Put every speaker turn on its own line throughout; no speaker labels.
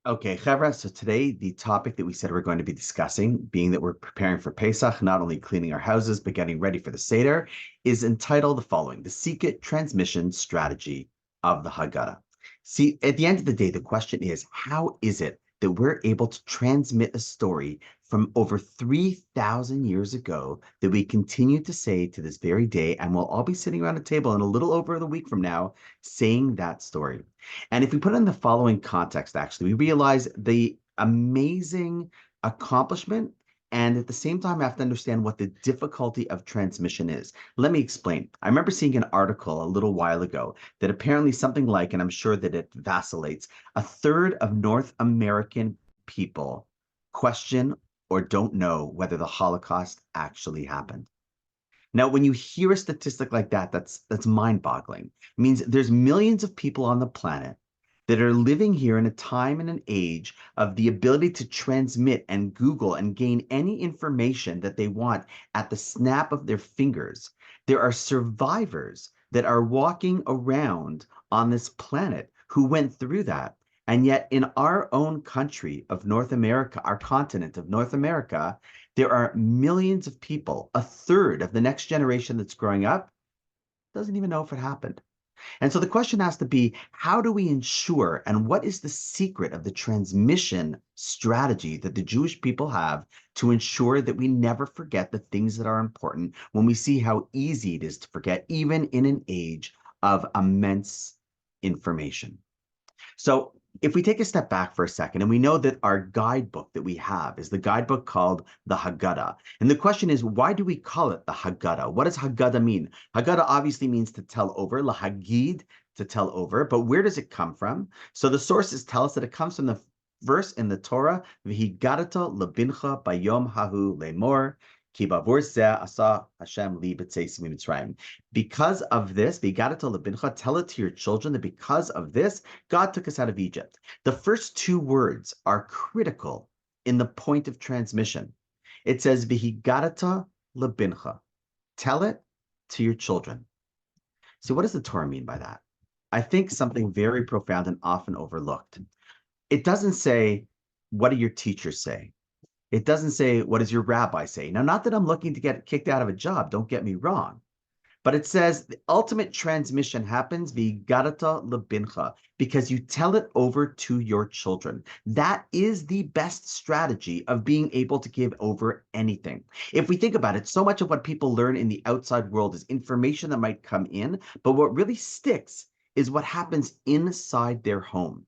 Okay, Chevra, so today the topic that we said we're going to be discussing, being that we're preparing for Pesach, not only cleaning our houses, but getting ready for the Seder, is entitled the following: The Secret Transmission Strategy of the Haggadah. See, at the end of the day, the question is, how is it that we're able to transmit a story from over 3,000 years ago that we continue to say to this very day, and we'll all be sitting around a table in a little over a week from now, saying that story? And if we put it in the following context, actually, we realize the amazing accomplishment. And at the same time, I have to understand what the difficulty of transmission is. Let me explain. I remember seeing an article a little while ago that apparently something like, and I'm sure that it vacillates, a third of North American people question or don't know whether the Holocaust actually happened. Now, when you hear a statistic like that, that's mind-boggling. It means there's millions of people on the planet that are living here in a time and an age of the ability to transmit and Google and gain any information that they want at the snap of their fingers. There are survivors that are walking around on this planet who went through that. And yet, in our own country of North America, our continent of North America, there are millions of people, a third of the next generation that's growing up, doesn't even know if it happened. And so the question has to be, how do we ensure, and what is the secret of the transmission strategy that the Jewish people have to ensure that we never forget the things that are important when we see how easy it is to forget, even in an age of immense information? So if we take a step back for a second, and we know that our guidebook that we have is the guidebook called the Haggadah. And the question is, why do we call it the Haggadah? What does Haggadah mean? Haggadah obviously means to tell over, lahagid, to tell over, but where does it come from? So the sources tell us that it comes from the verse in the Torah, V'higadata lebincha bayom hahu lemor, ki bavur zeh asa Hashem li b'tzeis mitzrayim. Because of this, V'higadata lebincha, tell it to your children that because of this, God took us out of Egypt. The first two words are critical in the point of transmission. It says, V'higadata lebincha. Tell it to your children. So what does the Torah mean by that? I think something very profound and often overlooked. It doesn't say, what do your teachers say? It doesn't say, what does your rabbi say? Now, not that I'm looking to get kicked out of a job, don't get me wrong. But it says the ultimate transmission happens v'higadata lebincha, because you tell it over to your children. That is the best strategy of being able to give over anything. If we think about it, so much of what people learn in the outside world is information that might come in, but what really sticks is what happens inside their home.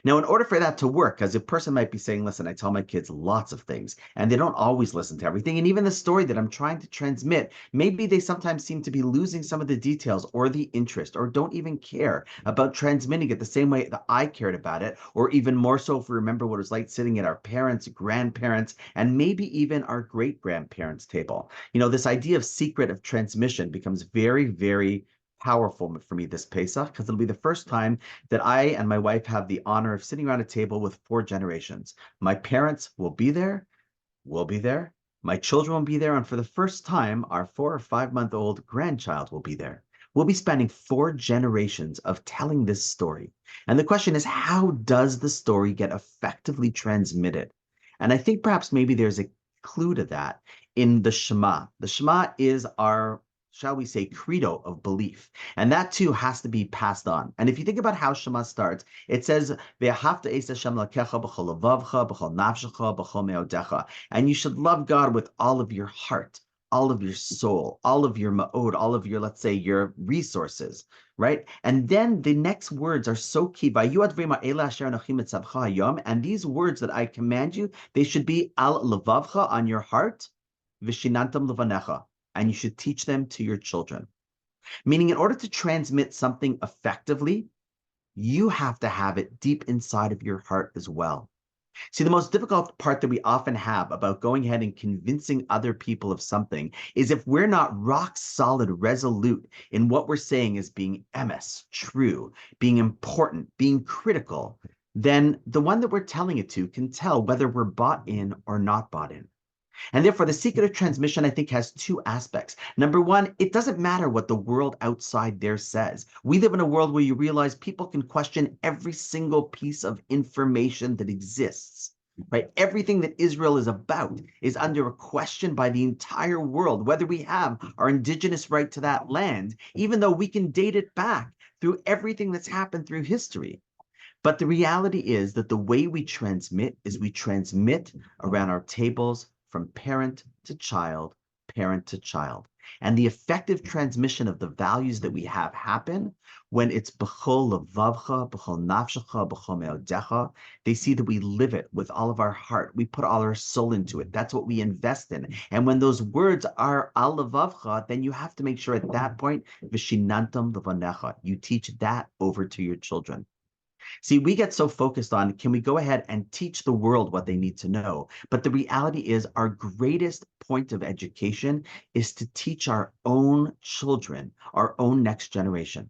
Now, in order for that to work, because a person might be saying, listen, I tell my kids lots of things, and they don't always listen to everything. And even the story that I'm trying to transmit, maybe they sometimes seem to be losing some of the details or the interest, or don't even care about transmitting it the same way that I cared about it, or even more so if we remember what it was like sitting at our parents, grandparents, and maybe even our great-grandparents' table. You know, this idea of secret of transmission becomes very, very powerful for me this Pesach, because it'll be the first time that I and my wife have the honor of sitting around a table with four generations. My parents will be there, we'll be there, my children will be there, and for the first time, our 4 or 5 month old grandchild will be there. We'll be spending 4 generations of telling this story. And the question is, how does the story get effectively transmitted? And I think perhaps maybe there's a clue to that in the Shema. The Shema is our, shall we say, credo of belief. And that too has to be passed on. And if you think about how Shema starts, it says, and you should love God with all of your heart, all of your soul, all of your ma'od, all of your, let's say, your resources, right? And then the next words are so key. And these words that I command you, they should be al levavcha, on your heart, vishinantam levanecha, and you should teach them to your children. Meaning, in order to transmit something effectively, you have to have it deep inside of your heart as well. See, the most difficult part that we often have about going ahead and convincing other people of something is if we're not rock solid, resolute in what we're saying as being emes, true, being important, being critical, then the one that we're telling it to can tell whether we're bought in or not bought in. And therefore, the secret of transmission, I think, has two aspects. Number one, it doesn't matter what the world outside there says. We live in a world where you realize people can question every single piece of information that exists. Right? Everything that Israel is about is under a question by the entire world, whether we have our indigenous right to that land, even though we can date it back through everything that's happened through history. But the reality is that the way we transmit is we transmit around our tables from parent to child, parent to child. And the effective transmission of the values that we have happen when it's b'chol levavcha, b'chol nafshecha, b'chol meodecha. They see that we live it with all of our heart. We put all our soul into it. That's what we invest in. And when those words are al levavcha, then you have to make sure at that point, v'shinantam levanecha, you teach that over to your children. See, we get so focused on, can we go ahead and teach the world what they need to know? But the reality is our greatest point of education is to teach our own children, our own next generation.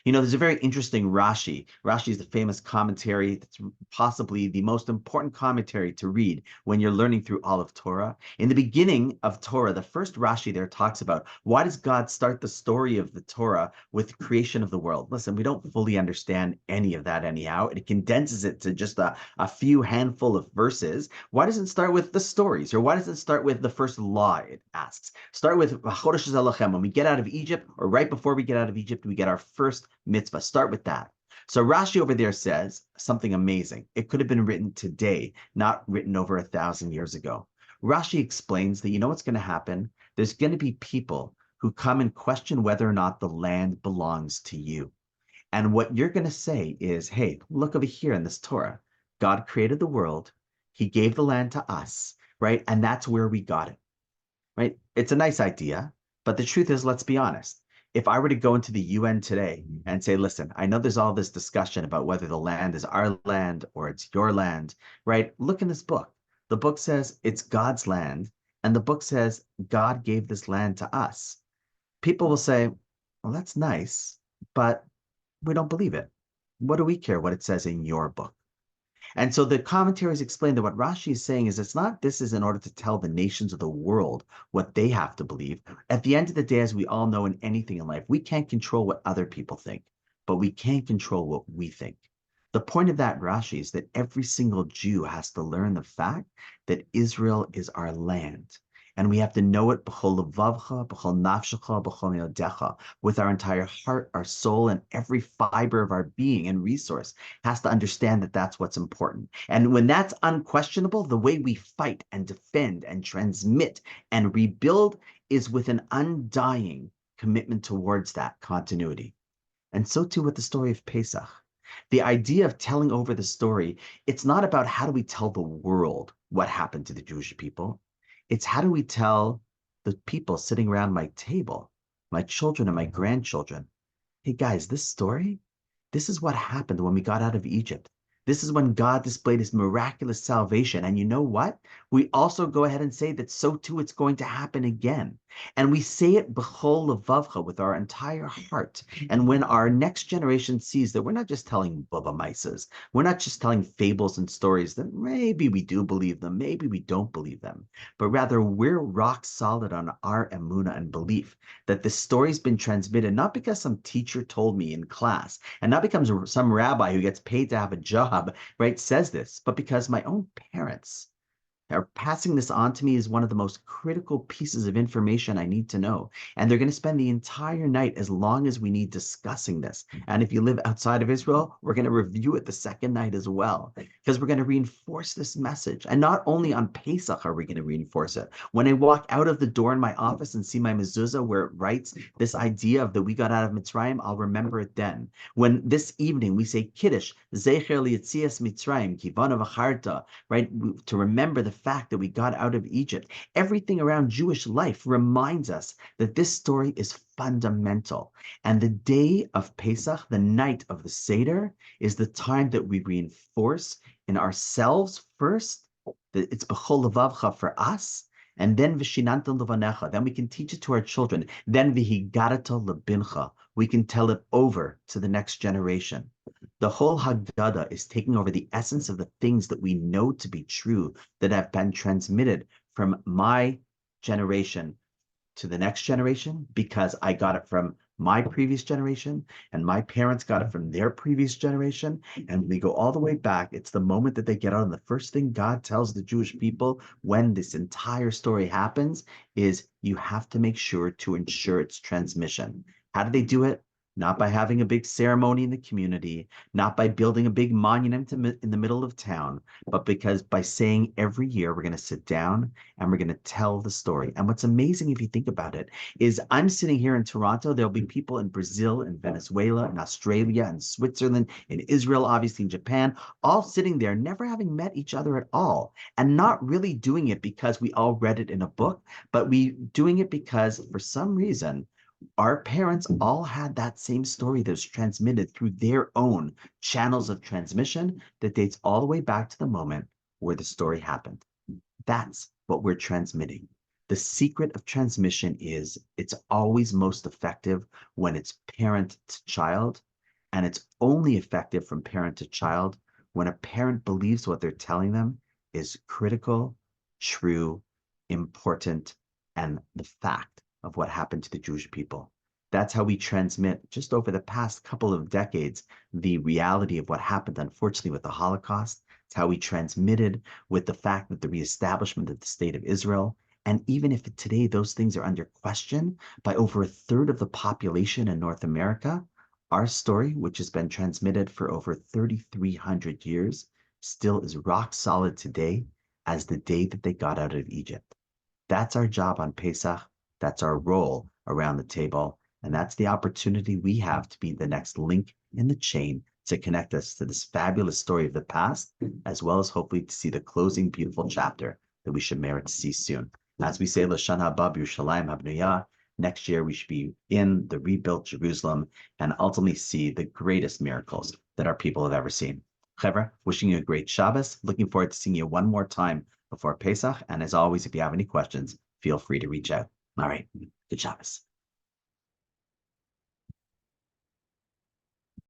You know, there's a very interesting Rashi. Rashi is the famous commentary that's possibly the most important commentary to read when you're learning through all of Torah. In the beginning of Torah, the first Rashi there talks about why does God start the story of the Torah with creation of the world? Listen, we don't fully understand any of that anyhow. It condenses it to just a few handful of verses. Why doesn't it start with the stories? Or why doesn't it start with the first law, it asks? Start with when we get out of Egypt, or right before we get out of Egypt, we get our first mitzvah. Start with that. So Rashi over there says something amazing. It could have been written today, not written over 1,000 years ago. Rashi explains that you know what's going to happen? There's going to be people who come and question whether or not the land belongs to you. And what you're going to say is, hey, look over here in this Torah. God created the world. He gave the land to us, right? And that's where we got it, right? It's a nice idea, but the truth is, let's be honest. If I were to go into the UN today and say, listen, I know there's all this discussion about whether the land is our land or it's your land, right? Look in this book. The book says it's God's land, and the book says God gave this land to us. People will say, well, that's nice, but we don't believe it. What do we care what it says in your book? And so the commentaries explain that what Rashi is saying is it's not this is in order to tell the nations of the world what they have to believe. At the end of the day, as we all know in anything in life, we can't control what other people think, but we can control what we think. The point of that, Rashi, is that every single Jew has to learn the fact that Israel is our land. And we have to know it b'chol levavcha, b'chol nafshecha, b'chol meodecha, with our entire heart, our soul, and every fiber of our being and resource has to understand that that's what's important. And when that's unquestionable, the way we fight and defend and transmit and rebuild is with an undying commitment towards that continuity. And so too with the story of Pesach. The idea of telling over the story, it's not about how do we tell the world what happened to the Jewish people. It's how do we tell the people sitting around my table, my children and my grandchildren, hey guys, this story, this is what happened when we got out of Egypt. This is when God displayed his miraculous salvation. And you know what? We also go ahead and say that so too it's going to happen again. And we say it b'chol levavcha, with our entire heart. And when our next generation sees that we're not just telling baba misas, we're not just telling fables and stories that maybe we do believe them, maybe we don't believe them, but rather we're rock solid on our emunah and belief that this story's been transmitted not because some teacher told me in class, and not because some rabbi who gets paid to have a job, right, says this, but because my own parents are passing this on to me as one of the most critical pieces of information I need to know. And they're going to spend the entire night, as long as we need, discussing this. And if you live outside of Israel, we're going to review it the second night as well, because we're going to reinforce this message. And not only on Pesach are we going to reinforce it. When I walk out of the door in my office and see my mezuzah where it writes this idea of that we got out of Mitzrayim, I'll remember it then. When this evening we say Kiddush, Zecher li'yetzias Mitzrayim, kivana v'charta, right, to remember the fact that we got out of Egypt. Everything around Jewish life reminds us that this story is fundamental. And the day of Pesach, the night of the Seder, is the time that we reinforce in ourselves first that it's b'chol levavcha for us, and then v'shinantam levanecha. Then we can teach it to our children. Then v'higarata lebincha. We can tell it over to the next generation. The whole Haggadah is taking over the essence of the things that we know to be true that have been transmitted from my generation to the next generation because I got it from my previous generation and my parents got it from their previous generation. And we go all the way back. It's the moment that they get out. And the first thing God tells the Jewish people when this entire story happens is you have to make sure to ensure its transmission. How do they do it? Not by having a big ceremony in the community, not by building a big monument in the middle of town, but because by saying every year we're going to sit down and we're going to tell the story. And what's amazing, if you think about it, is I'm sitting here in Toronto. There'll be people in Brazil and Venezuela and Australia and Switzerland, in Israel, obviously in Japan, all sitting there, never having met each other at all, and not really doing it because we all read it in a book, but we doing it because for some reason, our parents all had that same story that was transmitted through their own channels of transmission that dates all the way back to the moment where the story happened. That's what we're transmitting. The secret of transmission is it's always most effective when it's parent to child, and it's only effective from parent to child when a parent believes what they're telling them is critical, true, important, and the fact of what happened to the Jewish people. That's how we transmit, just over the past couple of decades, the reality of what happened, unfortunately, with the Holocaust. It's how we transmitted with the fact that the reestablishment of the state of Israel. And even if today those things are under question by over a third of the population in North America, our story, which has been transmitted for over 3,300 years, still is rock solid today as the day that they got out of Egypt. That's our job on Pesach. That's our role around the table. And that's the opportunity we have to be the next link in the chain to connect us to this fabulous story of the past, as well as hopefully to see the closing beautiful chapter that we should merit to see soon. As we say, L'Shana Haba B'Yerushalayim Habnuyah, next year we should be in the rebuilt Jerusalem and ultimately see the greatest miracles that our people have ever seen. Chevra, wishing you a great Shabbos. Looking forward to seeing you one more time before Pesach. And as always, if you have any questions, feel free to reach out. All right, good Shabbos.